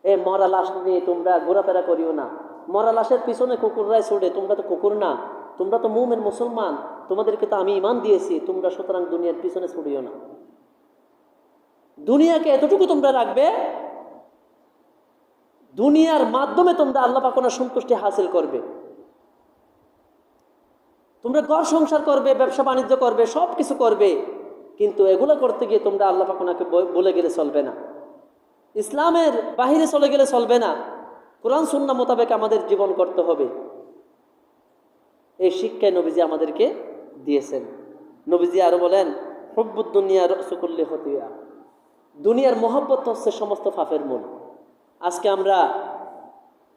এই মরা লাশ নিয়ে তোমরা ঘোরাফেরা করিও না। মরা লাশের পিছনে কুকুররাই ছুটে, তোমরা তো কুকুর না, তোমরা তো মুমিন মুসলমান, তোমাদেরকে তো আমি ঈমান দিয়েছি, তোমরা সুতরাং দুনিয়ার পিছনে ছুটিও না। দুনিয়াকে এতটুকু তোমরা রাখবে, দুনিয়ার মাধ্যমে তোমরা আল্লাহ পাকের সন্তুষ্টি হাসিল করবে। তোমরা ঘর সংসার করবে, ব্যবসা বাণিজ্য করবে, সব কিছু করবে, কিন্তু এগুলো করতে গিয়ে তোমরা আল্লাহ পাককে বলে গেলে চলবে না, ইসলামের বাহিরে চলে গেলে চলবে না, কোরআন সুন্নাহ মোতাবেক আমাদের জীবন করতে হবে। এই শিক্ষায় নবীজি আমাদেরকে দিয়েছেন। নবীজি আরো বলেন, হুব্বুদ দুনিয়া রাসু কুল্লি খতিয়া, দুনিয়ার মহব্বত হচ্ছে সমস্ত পাপের মূল। আজকে আমরা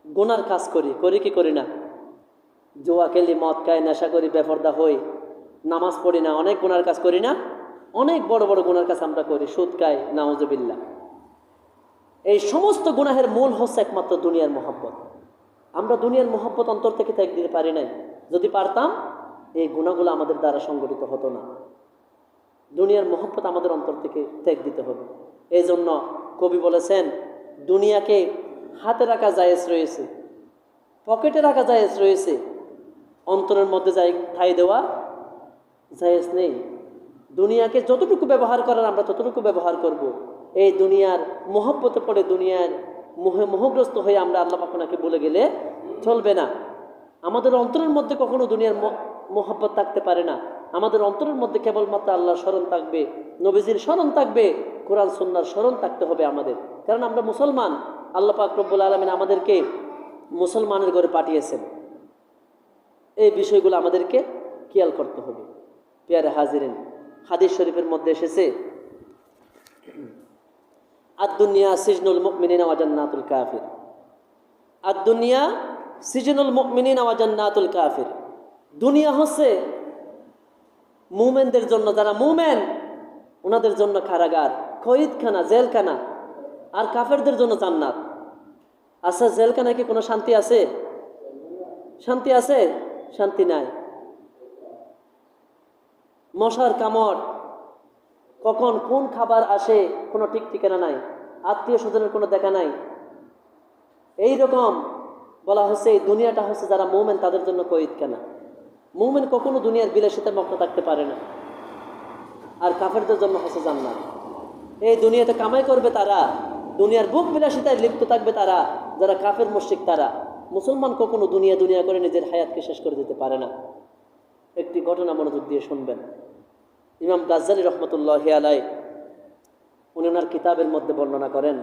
গুনার কাজ করি, করি কি করি না? জুয়া খেলি, মদ খাই, নেশা করি, বেপরদা হই, নামাজ পড়ি না, অনেক গুনার কাজ করি না? অনেক বড় বড় গুনার কাজ আমরা করি, সুদ খাই, নাউজুবিল্লাহ। এই সমস্ত গুনাহের মূল হচ্ছে একমাত্র দুনিয়ার মহব্বত। আমরা দুনিয়ার মহব্বত অন্তর থেকে ত্যাগ দিতে পারি নাই। যদি পারতাম, এই গুনাহগুলো আমাদের দ্বারা সংগঠিত হতো না। দুনিয়ার মহব্বত আমাদের অন্তর থেকে ত্যাগ দিতে হবে। এই জন্য কবি বলেছেন, দুনিয়াকে হাতে রাখা জায়েজ রয়েছে, পকেটে রাখা জায়েজ রয়েছে, অন্তরের মধ্যে ঠাঁই দেওয়া জায়েজ নেই। দুনিয়াকে যতটুকু ব্যবহার করার আমরা ততটুকু ব্যবহার করব। এই দুনিয়ার মহব্বতে পড়ে, দুনিয়ার মোহগ্রস্ত হয়ে আমরা আল্লাহ পাককে বলে গেলে চলবে না। আমাদের অন্তরের মধ্যে কখনো দুনিয়ার মহব্বত থাকতে পারে না। আমাদের অন্তরের মধ্যে কেবলমাত্র আল্লাহর স্মরণ থাকবে, নবীজির স্মরণ থাকবে, কোরআন সুন্নাহর স্মরণ থাকতে হবে আমাদের। কারণ আমরা মুসলমান, আল্লাহ পাক রব্বুল আলামিন আমাদেরকে মুসলমানের ঘরে পাঠিয়েছেন। এই বিষয়গুলো আমাদেরকে খেয়াল করতে হবে। পেয়ারে হাজিরিন, হাদিস শরীফের মধ্যে এসেছে, আদ-দুনিয়া সিজনুল মুমিনিনা ওয়া জান্নাতুল কাফির, আদ-দুনিয়া সিজনুল মুমিনিনা ওয়া জান্নাতুল কাফির। দুনিয়া হচ্ছে মুমিনদের জন্য, যারা মুমিন ওনাদের জন্য কারাগার, কয়েদখানা, জেলখানা, আর কাফেরদের জন্য জান্নাত। আচ্ছা, জেলখানায় কি কোনো শান্তি আছে? শান্তি আছে? শান্তি নাই। মশার কামড়, কখন কোন খাবার আসে কোনো ঠিক ঠিকানা নাই, আত্মীয় স্বজনের কোনো দেখা নাই। এই রকম বলা হচ্ছে এই দুনিয়াটা হচ্ছে যারা মুমিন তাদের জন্য কয়েদখানা। মুমিন কখনো দুনিয়ার বিলাসিতায় মগ্ন থাকতে পারে না, আর কাফেরদের জন্য হচ্ছে জান্নাত। এই দুনিয়াতে কামাই করবে তারা, দুনিয়ার বুক বিলাসিতায় লিপ্ত থাকবে তারা, যারা কাফের মুশরিক তারা। মুসলমান কখনো দুনিয়া দুনিয়া করে নিজের হায়াতকে শেষ করে দিতে পারে না। একটি ঘটনা মনোযোগ দিয়ে শুনবেন। ইমাম গাজ্জালী রহমতুল্লাহি আলাইহি উনি ওনার কিতাবের মধ্যে বর্ণনা করেন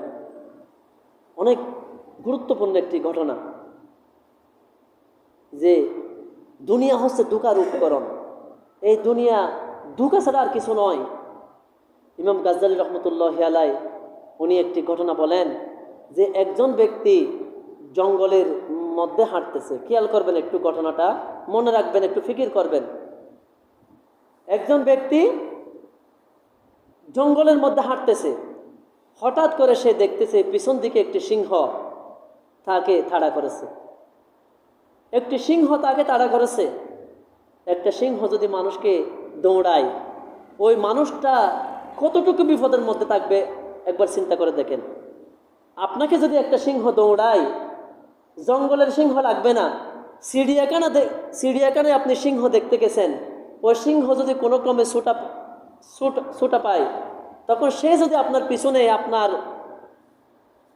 অনেক গুরুত্বপূর্ণ একটি ঘটনা, যে দুনিয়া হচ্ছে ধোঁকার উপকরণ। এই দুনিয়া ধোঁকা ছাড়া আর কিছু নয়। ইমাম গাজ্জালী রহমতুল্লাহি আলাইহি উনি একটি ঘটনা বলেন, যে একজন ব্যক্তি জঙ্গলের মধ্যে হাঁটতেছে। খেয়াল করবেন একটু, ঘটনাটা মনে রাখবেন, একটু ফিকির করবেন। একজন ব্যক্তি জঙ্গলের মধ্যে হাঁটতেছে, হঠাৎ করে সে দেখতেছে পিছন দিকে একটি সিংহ তাকে তাড়া করেছে। একটি সিংহ তাকে তাড়া করেছে। একটা সিংহ যদি মানুষকে দৌড়ায়, ওই মানুষটা কতটুকু বিপদের মধ্যে থাকবে একবার চিন্তা করে দেখেন। আপনাকে যদি একটা সিংহ দৌড়ায়, জঙ্গলের সিংহ লাগবে না, চিড়িয়াখানায় আপনি সিংহ দেখতে গেছেন, ওই সিংহ যদি কোনো ক্রমে ছুটা পায়, তখন সে যদি আপনার পিছনে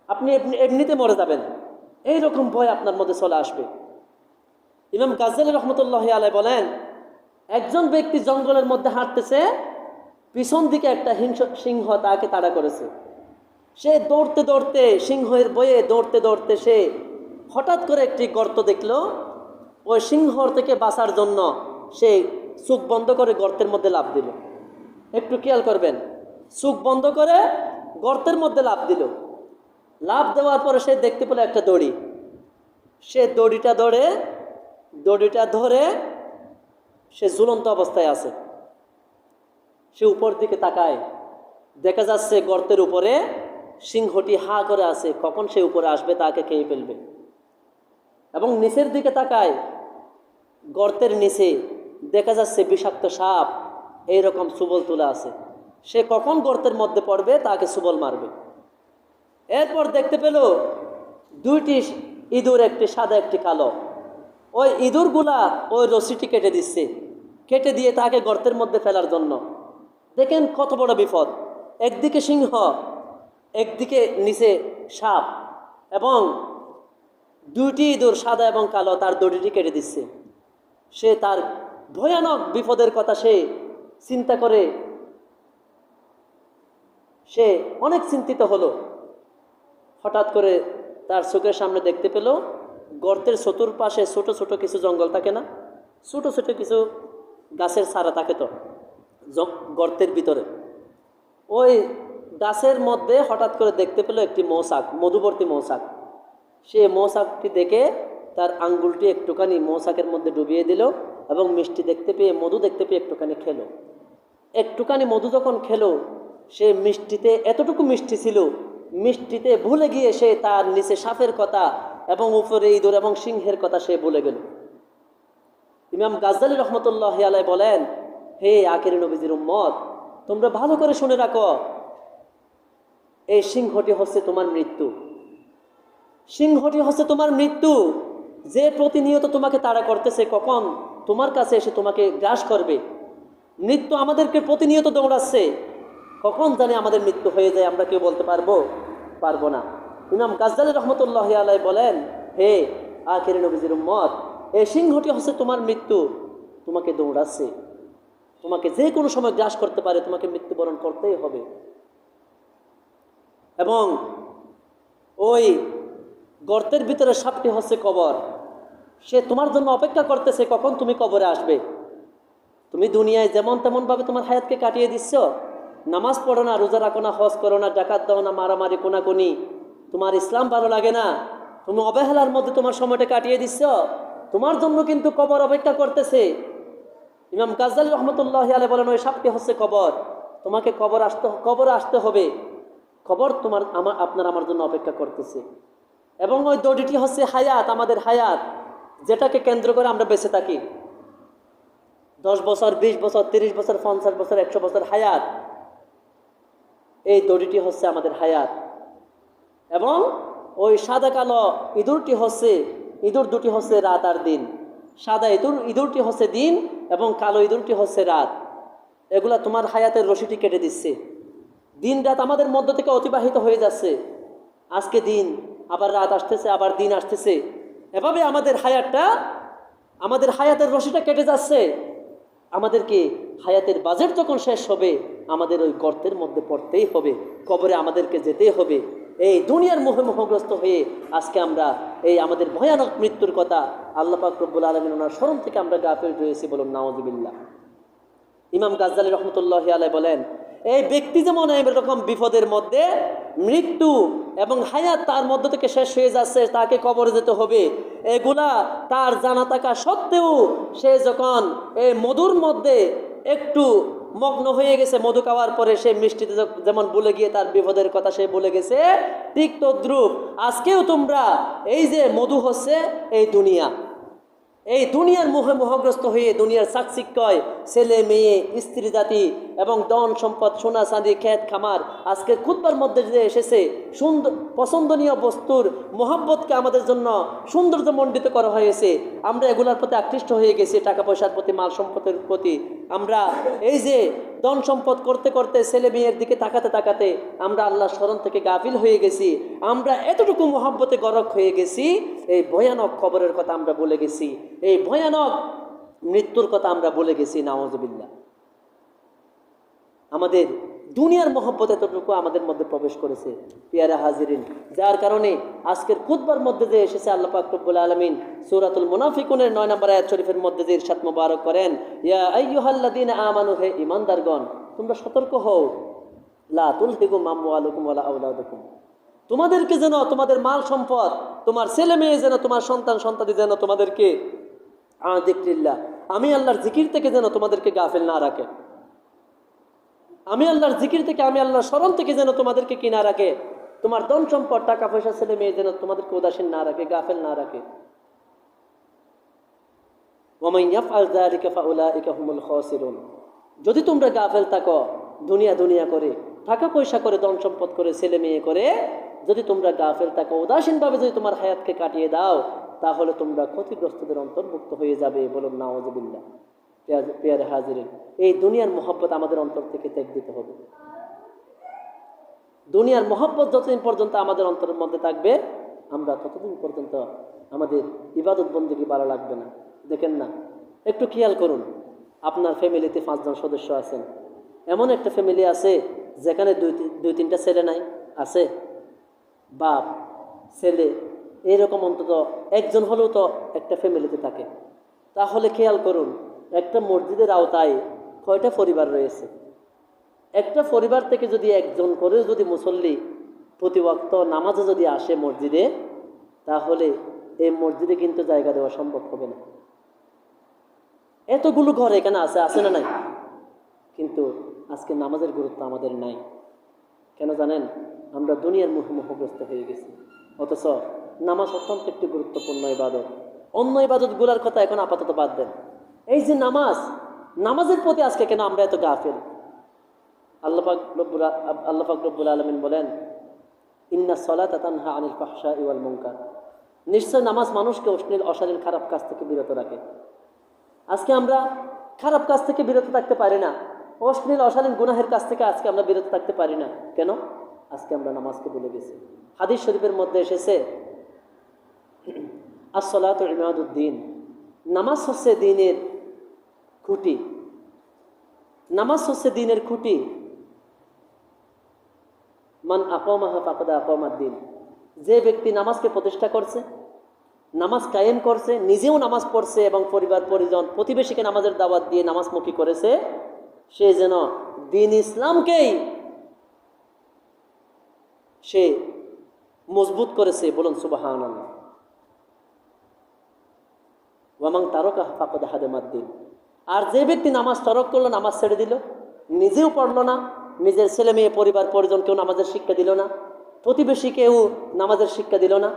আপনি এমনিতে মরে যাবেন। এইরকম ভয় আপনার মধ্যে চলে আসবে। ইমাম গাজ্জালী রহমতুল্লাহি আলাইহি বলেন, একজন ব্যক্তি জঙ্গলের মধ্যে হাঁটতেছে, পিছন দিকে একটা সিংহ তাকে তাড়া করেছে। সে দৌড়তে দৌড়তে, সিংহের ভয়ে দৌড়তে দৌড়তে সে হঠাৎ করে একটি গর্ত দেখলো। ওই সিংহর থেকে বাঁচার জন্য সে চোখ বন্ধ করে গর্তের মধ্যে লাফ দিল। একটু খেয়াল করবেন, চোখ বন্ধ করে গর্তের মধ্যে লাফ দিল। লাফ দেওয়ার পরে সে দেখতে পেল একটা দড়ি। সে দড়িটা ধরে সে ঝুলন্ত অবস্থায় আছে। সে উপর দিকে তাকায়, দেখা যাচ্ছে গর্তের উপরে সিংহটি হা করে আছে, কখন সে উপরে আসবে তাকে খেয়ে ফেলবে। এবং নিচের দিকে তাকায়, গর্তের নিচে দেখা যাচ্ছে বিষাক্ত সাপ এইরকম সুবল তুলা আছে, সে কখন গর্তের মধ্যে পড়বে তাকে সুবল মারবে। এরপর দেখতে পেল দুইটি ইঁদুর, একটি সাদা একটি কালো। ওই ইঁদুরগুলা ওই রশিটি কেটে দিচ্ছে, কেটে দিয়ে তাকে গর্তের মধ্যে ফেলার জন্য। দেখেন কত বড় বিপদ, একদিকে সিংহ, একদিকে নিচে সাপ, এবং দুইটি ইঁদুর সাদা এবং কালো তার দড়িটি কেটে দিচ্ছে। সে তার ভয়ানক বিপদের কথা সে চিন্তা করে সে অনেক চিন্তিত হলো। হঠাৎ করে তার চোখের সামনে দেখতে পেল গর্তের চতুর্পাশে ছোট ছোট কিছু জঙ্গল থাকে না, ছোট ছোট কিছু গাছের ছাড়া থাকে তো গর্তের ভিতরে। ওই গাছের মধ্যে হঠাৎ করে দেখতে পেল একটি মৌচাক, মধুবর্তী মৌচাক। সে মৌচাকটি দেখে তার আঙ্গুলটি একটুখানি মৌচাকের মধ্যে ডুবিয়ে দিল এবং মিষ্টি দেখতে পেয়ে, মধু দেখতে পেয়ে একটুখানি খেলো। একটুখানি মধু যখন খেলো, সে মিষ্টিতে এতটুকু মিষ্টি ছিল, মিষ্টিতে ভুলে গিয়ে সে তার নিচে সাপের কথা এবং উপরে ইঁদুর এবং সিংহের কথা সে ভুলে গেল। ইমাম গাজ্জালী রহমতুল্লাহ আলাইহি বলেন, হে আখির নবীজির উম্মত, তোমরা ভালো করে শুনে রাখো, এই সিংহটি হচ্ছে তোমার মৃত্যু। সিংহটি হচ্ছে তোমার মৃত্যু, যে প্রতিনিয়ত তোমাকে তাড়া করতেছে, কখন তোমার কাছে এসে তোমাকে গ্রাস করবে। মৃত্যু আমাদেরকে প্রতিনিয়ত দৌড়াচ্ছে, কখন জানে আমাদের মৃত্যু হয়ে যায় আমরা কেউ বলতে পারবো না। ইমাম গাজ্জালী রহমতুল্লাহ আলাইহি বলেন, হে আখির নবীজির উম্মত, এই সিংহটি হচ্ছে তোমার মৃত্যু, তোমাকে দৌড়াচ্ছে, তোমাকে যে কোনো সময় গ্রাস করতে পারে, তোমাকে মৃত্যুবরণ করতেই হবে। এবং ওই গর্তের ভিতরে সাপটি হচ্ছে কবর, সে তোমার জন্য অপেক্ষা করতেছে কখন তুমি কবরে আসবে। তুমি দুনিয়ায় যেমন তেমনভাবে তোমার হায়াতকে কাটিয়ে দিচ্ছ, নামাজ পড়ো না, রোজা রাখো না, হজ করো না, জাকাত দাও না, মারামারি কোনাকুনি, তোমার ইসলাম ভালো লাগে না, তুমি অবহেলার মধ্যে তোমার সময়টা কাটিয়ে দিচ্ছ, তোমার জন্য কিন্তু কবর অপেক্ষা করতেছে। ইমাম গাজ্জালী রহমতুল্লাহ আলাইহি বলেন, ওই সাপটি হচ্ছে কবর, তোমাকে কবরে আসতে হবে, কবর আপনার আমার জন্য অপেক্ষা করতেছে। এবং ওই দড়িটি হচ্ছে হায়াত, আমাদের হায়াত, যেটাকে কেন্দ্র করে আমরা বেঁচে থাকি। 10 বছর, 20 বছর, 30 বছর, 50 বছর, 100 বছর হায়াত, এই দড়িটি হচ্ছে আমাদের হায়াত। এবং ওই সাদা কালো ইঁদুর দুটি হচ্ছে রাত আর দিন। সাদা ইঁদুরটি হচ্ছে দিন এবং কালো ইঁদুরটি হচ্ছে রাত। এগুলা তোমার হায়াতের রশিটি কেটে দিচ্ছে। দিন রাত আমাদের মধ্য থেকে অতিবাহিত হয়ে যাচ্ছে, আজকে দিন, আবার রাত আসতেছে, আবার দিন আসতেছে, এভাবে আমাদের হায়াতের রশিটা কেটে যাচ্ছে। আমাদেরকে হায়াতের বাজেট যখন শেষ হবে, আমাদের ওই গর্তের মধ্যে পড়তেই হবে, কবরে আমাদেরকে যেতেই হবে। এই দুনিয়ার মোহগ্রস্ত হয়ে আজকে আমরা এই আমাদের ভয়ানক মৃত্যুর কথা আল্লাহ পাক রব্বুল আলামিন ওনার স্মরণ থেকে আমরা গাফিল রয়েছি, বলুন নাউযুবিল্লাহ। ইমাম গাজ্জালী রহমতুল্লাহ আলাইহি বলেন, এই ব্যক্তি যেমন এরকম বিপদের মধ্যে, মৃত্যু এবং হায়াত তার মধ্য থেকে শেষ হয়ে যাচ্ছে, তাকে কবরে যেতে হবে, এগুলা তার জানা থাকা সত্ত্বেও সে যখন এই মধুর মধ্যে একটু মগ্ন হয়ে গেছে, মধু খাওয়ার পরে সে মিষ্টিতে যেমন ভুলে গিয়ে তার বিপদের কথা সে ভুলে গেছে, ঠিক তদ্রূপ আজকেও তোমরা এই যে মধু হচ্ছে এই দুনিয়া, এই দুনিয়ার মোহগ্রস্ত হয়ে দুনিয়ার চাকচিক্যয় ছেলে মেয়ে স্ত্রী জাতি এবং ধন সম্পদ সোনা চাঁদি ক্ষেত খামার, আজকের খুতবার মধ্যে যে এসেছে সুন্দর পছন্দনীয় বস্তুর মোহাব্বতকে আমাদের জন্য সৌন্দর্যমণ্ডিত করা হয়েছে, আমরা এগুলোর প্রতি আকৃষ্ট হয়ে গেছি, টাকা পয়সার প্রতি, মাল সম্পদের প্রতি। আমরা এই যে ধন সম্পদ করতে করতে ছেলে মেয়ের দিকে তাকাতে তাকাতে আমরা আল্লাহর স্মরণ থেকে গাফিল হয়ে গেছি। আমরা এতটুকু মোহাব্বতে গরক হয়ে গেছি, এই ভয়ানক খবরের কথা আমরা বলে গেছি, এই ভয়ানক মৃত্যুর কথা আমরা বলে গেছি। নাউযুবিল্লাহ। আমাদের দুনিয়ার মহব্বত এতটুকু আমাদের মধ্যে প্রবেশ করেছে পিয়ারা হাজিরিন, যার কারণে আজকের খুতবার মধ্যে যে এসেছে আল্লাহ পাক রব্বুল আলামিন সূরাতুল মুনাফিকুনের 9 নম্বর আয়াত শরীফের মধ্যে যে ইরশাদ মোবারক করেন, ইয়া আইয়ুহাল্লাযীনা আমানু, হে ঈমানদারগণ তোমরা সতর্ক হও, লা তুলহিকুম আমওয়ালুকুম ওয়ালা আওলাদুকুম, তোমাদেরকে যেন তোমাদের মাল সম্পদ, তোমার ছেলে মেয়ে যেন, তোমার সন্তান সন্ততি যেন তোমাদেরকে যিকরিল্লাহ, আমি আল্লাহর জিকির থেকে যেন তোমাদেরকে গাফিল না রাখে, আমি আল্লাহর জিকির থেকে, আমি আল্লাহর স্মরণ থেকে যেন তোমাদেরকে কি না রাখে, তোমার ধন সম্পদ টাকা পয়সা ছেলে মেয়ে যেন তোমাদেরকে উদাসীন না রাখে, গাফিল না রাখে। ওয়ামান ইয়াফআল যালিকা ফাউলাইকা হুমুল খাসিরুন, যদি তোমরা গাফিল থাকো দুনিয়া করে, টাকা পয়সা করে, ধন সম্পদ করে, ছেলে মেয়ে করে, যদি তোমরা গাফেল থাকো, উদাসীনভাবে যদি তোমার হায়াতকে কাটিয়ে দাও, তাহলে তোমরা ক্ষতিগ্রস্তদের অন্তর্ভুক্ত হয়ে যাবে। বলুন নাউযুবিল্লাহ। প্রিয় হাজিরিন, এই দুনিয়ার মহব্বত আমাদের অন্তর থেকে ত্যাগ দিতে হবে। দুনিয়ার মহব্বত যতদিন পর্যন্ত আমাদের অন্তরের মধ্যে থাকবে, আমরা ততদিন পর্যন্ত আমাদের ইবাদত বন্দেগী ভালো লাগবে না। দেখেন না, একটু খেয়াল করুন, আপনার ফ্যামিলিতে 5 জন সদস্য আছেন, এমন একটা ফ্যামিলি আছে যেখানে দুই তিনটা ছেলে নাই, আছে বাপ ছেলে, এইরকম অন্তত একজন হলেও তো একটা ফ্যামিলিতে থাকে। তাহলে খেয়াল করুন, একটা মসজিদের আওতায় কয়টা পরিবার রয়েছে? একটা পরিবার থেকে যদি একজন করে যদি মুসল্লি প্রতি ওয়াক্ত নামাজে যদি আসে মসজিদে, তাহলে এই মসজিদে কিন্তু জায়গা দেওয়া সম্ভব হবে না। এতগুলো ঘর এখানে আছে না নাই? কিন্তু আজকে নামাজের গুরুত্ব আমাদের নাই। কেন জানেন? আমরা দুনিয়ার মোহগ্রস্ত হয়ে গেছি। অথচ নামাজ অত্যন্ত একটি গুরুত্বপূর্ণ ইবাদত। অন্য ইবাদতগুলোর কথা এখন আপাতত বাদ দেন। এই যে নামাজের প্রতি আজকে কেন আমরা এত গাফিল? আল্লাহ পাক রব্বুল আলামিন বলেন, ইন্না সলাতা তানহা আনিল ফাহশাই ওয়াল মুনকার। নিশ্চয় নামাজ মানুষকে অশ্লীল অশালীন খারাপ কাজ থেকে বিরত রাখে। আজকে আমরা খারাপ কাজ থেকে বিরত থাকতে পারি না, অশ্লীল অশালীন গুনাহের কাছ থেকে আজকে আমরা বিরত থাকতে পারি না। কেন? আজকে আমরা নামাজকে ভুলে গেছি। হাদিস শরীফের মধ্যে এসেছে, আস-সালাতু ইমাদুদ্দিন, নামাজ হচ্ছে দ্বীনের খুঁটি। নামাজ হচ্ছে দ্বীনের খুঁটি। মান আকামাহা ফাকাদ আকামাদ-দ্বীন। যে ব্যক্তি নামাজকে প্রতিষ্ঠা করছে, নামাজ কায়েম করছে, নিজেও নামাজ পড়ছে এবং পরিবার পরিজন প্রতিবেশীকে নামাজের দাওয়াত দিয়ে নামাজমুখী করেছে, সে যেন দ্বীন ইসলামকেই সে মজবুত করেছে। বলুন সুবহানাল্লাহ। ওয়ামান তারাকা ফাকাদ হাদামাদ-দ্বীন। আর যে ব্যক্তি নামাজ তরক করলো, নামাজ ছেড়ে দিল, নিজেও পড়লো না, নিজের ছেলে মেয়ে পরিবার পরিজনকেও নামাজের শিক্ষা দিল না, প্রতিবেশীকেও নামাজের শিক্ষা দিল না,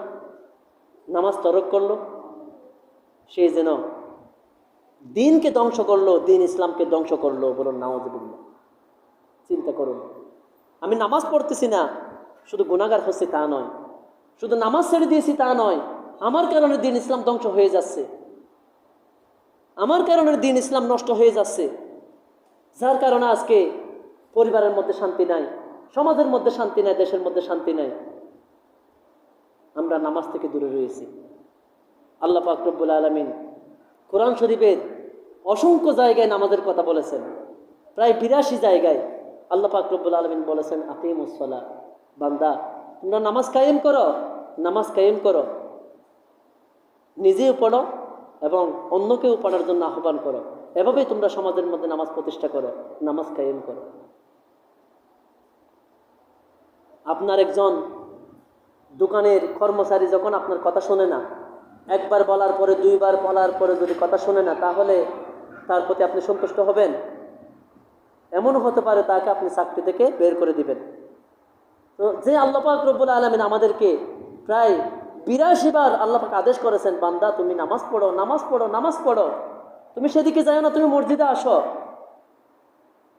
নামাজ তরক করলো, সে যেন দ্বীনকে ধ্বংস করলো, দ্বীন ইসলামকে ধ্বংস করলো। বলুন নাউযুবিল্লাহ। চিন্তা করুন, আমি নামাজ পড়তেছি না, শুধু গুনাহগার হচ্ছে তা নয়, শুধু নামাজ ছেড়ে দিয়েছি তা নয়, আমার কারণে দ্বীন ইসলাম ধ্বংস হয়ে যাচ্ছে, আমার কারণে দ্বীন ইসলাম নষ্ট হয়ে যাচ্ছে, যার কারণে আজকে পরিবারের মধ্যে শান্তি নাই, সমাজের মধ্যে শান্তি নাই, দেশের মধ্যে শান্তি নাই। আমরা নামাজ থেকে দূরে রয়েছি। আল্লাহ পাক রব্বুল আলামিন কোরআন শরীফের অসংখ্য জায়গায় নামাজের কথা বলেছেন। প্রায় 82 জায়গায় আল্লাহ পাক রব্বুল আলামিন বলেছেন, আকিমুস সালাহ, বান্দা তোমরা নামাজ কায়েম করো, নামাজ কায়েম করো, নিজেও পড়ো এবং অন্যকেও পড়ার জন্য আহ্বান করো। এভাবেই তোমরা সমাজের মধ্যে নামাজ প্রতিষ্ঠা করো, নামাজ কায়েম করো। আপনার একজন দোকানের কর্মচারী যখন আপনার কথা শোনে না, একবার বলার পরে, 2 বার বলার পরে যদি কথা শোনে না, তাহলে তার প্রতি আপনি সন্তুষ্ট হবেন? এমনও হতে পারে তাকে আপনি চাকরি থেকে বের করে দিবেন। তো যে আল্লাহ পাক রব্বুল আলামিন আমাদেরকে প্রায় 82 বার আল্লাহ পাক আদেশ করেছেন, বান্দা তুমি নামাজ পড়ো, নামাজ পড়ো, নামাজ পড়ো, তুমি সেদিকে যাও না, তুমি মসজিদে আসো।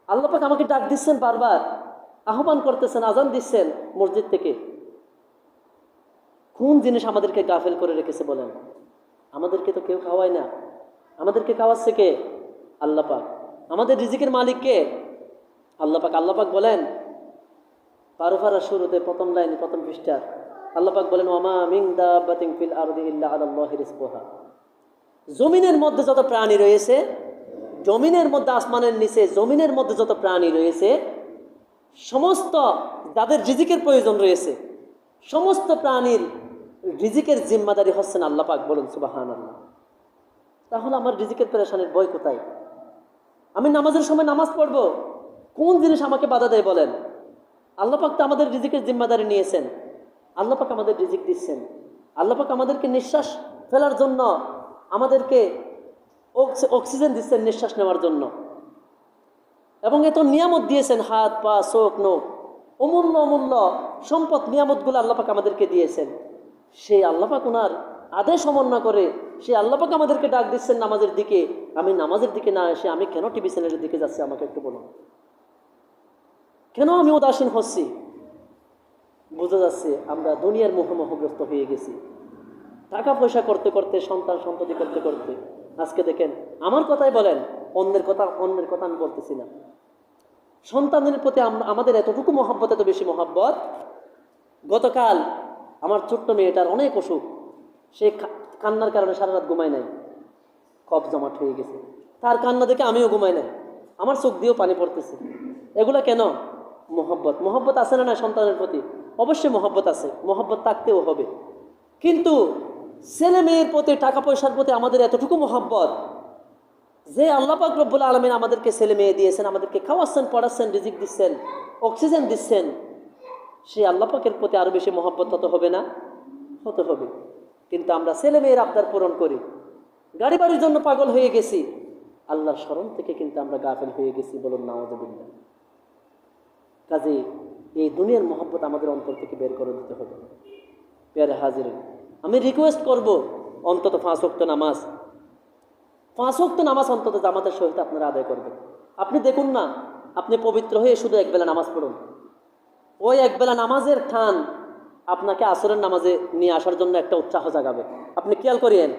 আল্লাহ পাক আমাকে ডাক দিচ্ছেন, বারবার আহ্বান করতেছেন, আজান দিচ্ছেন মসজিদ থেকে। কোন জিনিস আমাদেরকে গাফেল করে রেখেছে বলেন? আমাদেরকে তো কেউ খাওয়ায় না, আমাদেরকে খাওয়াচ্ছে কে? আল্লাহ পাক। আমাদের রিজিকের মালিক কে? আল্লাহ পাক। আল্লাহ পাক বলেন পারফারা শুরুতে প্রথম লাইনে, প্রথম পৃষ্ঠা, আল্লাহ পাক বলেন, ওয়ামা মিন দাব্বাতিন ফিল আরদি ইল্লা আলাল্লাহি রিজকুহা। জমিনের মধ্যে যত প্রাণী রয়েছে, জমিনের মধ্যে, আসমানের নিচে, জমিনের মধ্যে যত প্রাণী রয়েছে, সমস্ত যাদের রিজিকের প্রয়োজন রয়েছে, সমস্ত প্রাণীর রিজিকের জিম্মাদারি হচ্ছেন আল্লাহ পাক। বলুন সুবহানাল্লাহ। তাহলে আমার রিজিকের পেরেশানির ভয় কোথায়? আমি নামাজের সময় নামাজ পড়বো, কোন জিনিস আমাকে বাধা দেয় বলেন? আল্লাহ পাক তো আমাদের রিজিকের জিম্মাদারি নিয়েছেন, আল্লাহ পাক আমাদের রিজিক দিচ্ছেন, আল্লাহ পাক আমাদেরকে নিঃশ্বাস ফেলার জন্য আমাদেরকে অক্সিজেন দিচ্ছেন নিঃশ্বাস নেওয়ার জন্য, এবং এত নিয়ামত দিয়েছেন, হাত পা চোখ নখ, অমূল্য অমূল্য সম্পদ নিয়ামতগুলো আল্লাহ পাক আমাদেরকে দিয়েছেন। সেই আল্লাহ পাক ওনার আদেশ অমান্য করে সেই আল্লাহ পাক আমাদেরকে ডাক দিচ্ছেন নামাজের দিকে, আমি নামাজের দিকে না এসে আমি কেন টিভি চ্যানেলের দিকে যাচ্ছি? আমাকে একটু বলুন, কেন আমি উদাসীন হচ্ছি? বোঝা যাচ্ছে আমরা দুনিয়ার মোহগ্রস্ত হয়ে গেছি। টাকা পয়সা করতে করতে, সন্তান সন্ততি করতে করতে আজকে দেখেন, আমার কথাই বলেন, অন্যের কথা আমি বলতেছি না। সন্তানের প্রতি আমাদের এতটুকু মহব্বত, এত বেশি মহব্বত। গতকাল আমার ছোট্ট মেয়েটার অনেক অসুখ, সে কান্নার কারণে সারা রাত ঘুমায় নাই, কফ জমাট হয়ে গেছে। তার কান্না দেখে আমিও ঘুমাই নাই, আমার চোখ দিয়েও পানি পড়তেছে। এগুলা কেন? মহব্বত আছে না সন্তানের প্রতি? অবশ্যই মহব্বত আছে, মহব্বত থাকতেও হবে। কিন্তু ছেলে মেয়ের প্রতি, টাকা পয়সার প্রতি আমাদের এতটুকু মহব্বত যে আল্লাহ পাক রব্বুল আলামিন আমাদেরকে ছেলে মেয়ে দিয়েছেন, আমাদেরকে খাওয়াচ্ছেন, পড়াচ্ছেন, রিজিক দিচ্ছেন, অক্সিজেন দিচ্ছেন, সেই আল্লাহ পাকের প্রতি আরো বেশি মহব্বত হতে হবে না? হতে হবে। কিন্তু আমরা ছেলে মেয়ের আবদার পূরণ করি, গাড়ি বাড়ির জন্য পাগল হয়ে গেছি, আল্লাহর স্মরণ থেকে কিন্তু আমরা গাফিল হয়ে গেছি। বলুন নাউযুবিল্লাহ। কাজে এই দুনিয়ার মহব্বত আমাদের অন্তর থেকে বের করে দিতে হবে। প্রিয় হাজিরিন, আমি রিকোয়েস্ট করব, অন্তত 5 ওয়াক্ত নামাজ অন্তত জামাতের সহিত আপনারা আদায় করবেন। আপনি দেখুন না, আপনি পবিত্র হয়ে শুধু একবেলা নামাজ পড়ুন, ওই একবেলা নামাজের টান আপনাকে আসরের নামাজে নিয়ে আসার জন্য একটা উৎসাহ জাগাবে। আপনি খেয়াল করিয়েন,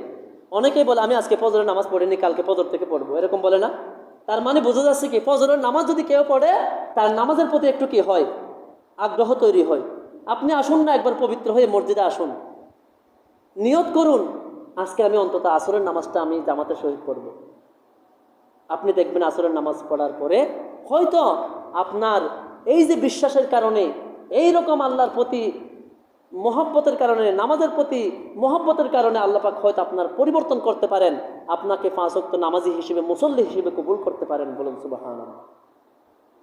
অনেকেই বলে আমি আজকে ফজরের নামাজ পড়িনি, কালকে ফজর থেকে পড়বো, এরকম বলে না? তার মানে বোঝা যাচ্ছে কি, ফজরের নামাজ যদি কেউ পড়ে, তার নামাজের প্রতি একটু কি হয়, আগ্রহ তৈরি হয়। আপনি আসুন না, একবার পবিত্র হয়ে মসজিদে আসুন, নিয়ত করুন আজকে আমি অন্তত আসরের নামাজটা আমি জামাতের সহিত পড়ব। আপনি দেখবেন আসরের নামাজ পড়ার পরে হয়তো আপনার এই যে বিশ্বাসের কারণে, এই রকম আল্লাহর প্রতি মহব্বতের কারণে, নামাজের প্রতি মহব্বতের কারণে আল্লাহ পাক হয়তো আপনার পরিবর্তন করতে পারেন, আপনাকে 5 ওয়াক্ত নামাজি হিসেবে, মুসল্লি হিসেবে কবুল করতে পারেন। বলুন সুবহানাল্লাহ।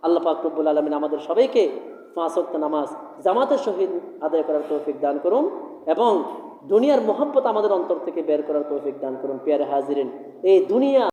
আল্লাহ পাক রব্বুল আলামিন আমাদের সবাইকে 5 ওয়াক্ত নামাজ জামাতের সহিত আদায় করার তৌফিক দান করুন এবং দুনিয়ার মহব্বত আমাদের অন্তর থেকে বের করার তৌফিক দান করুন। প্রিয় হাজিরিন, এই দুনিয়া